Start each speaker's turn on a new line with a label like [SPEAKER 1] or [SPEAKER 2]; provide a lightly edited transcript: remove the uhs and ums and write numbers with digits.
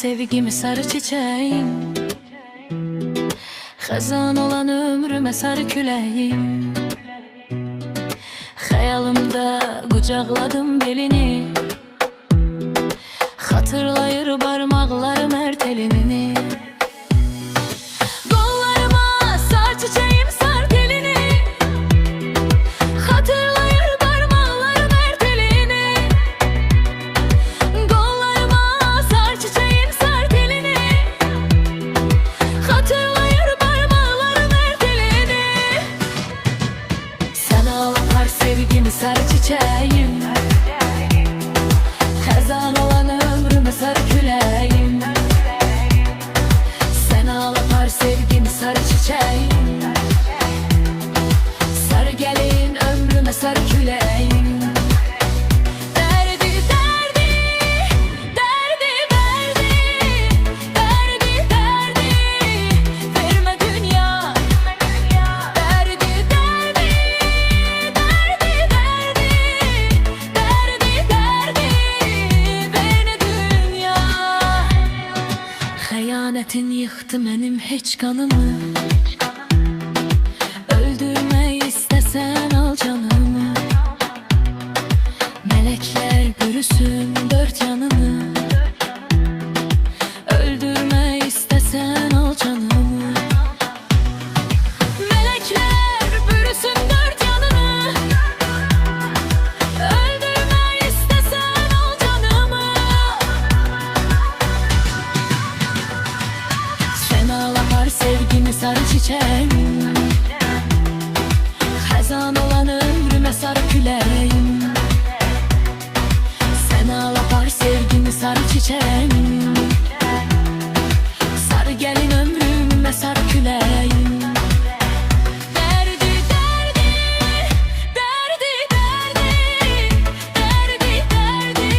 [SPEAKER 1] sevgimi sarı çiçeğim, xəzan olan ömrümə sarı küləyim. Xəyalımda qucaqladım belini, xatırlayır barmaqlarım hər telinini. Qollarıma sar çiçeğim sar telini, xatırlayır barmaqlarım hər telini. Qollarıma sar çiçeğim sar telini, xatırlayır barmaqlarım hər telini. Sən ağlar sevgimi sarı çiçeğim, xəzan olan ömrümə sarı küləyim. Sən ağlar sevgimi sarı çiçeğim, sarı gəlin ömrümə sarı küləyim. Dərdi, dərdi, dərdi, dərdi, dərdi, dərdi, vermə dünya. Dərdi, dərdi, dərdi, dərdi, dərdi, dərdi, vermə dünya. Xəyanətin yıxdı mənim heç qanımı, öldürmək istəsən al canımı. Mələklər bürüsün dörd yanımı, öldürmək istəsən al canımı. Mələklər bürüsün dörd yanını, öldürmək istəsən al canımı. Sən ağlar sevgimi sarı çiçeğim, xəzan olan ömrümə sarı küləyim.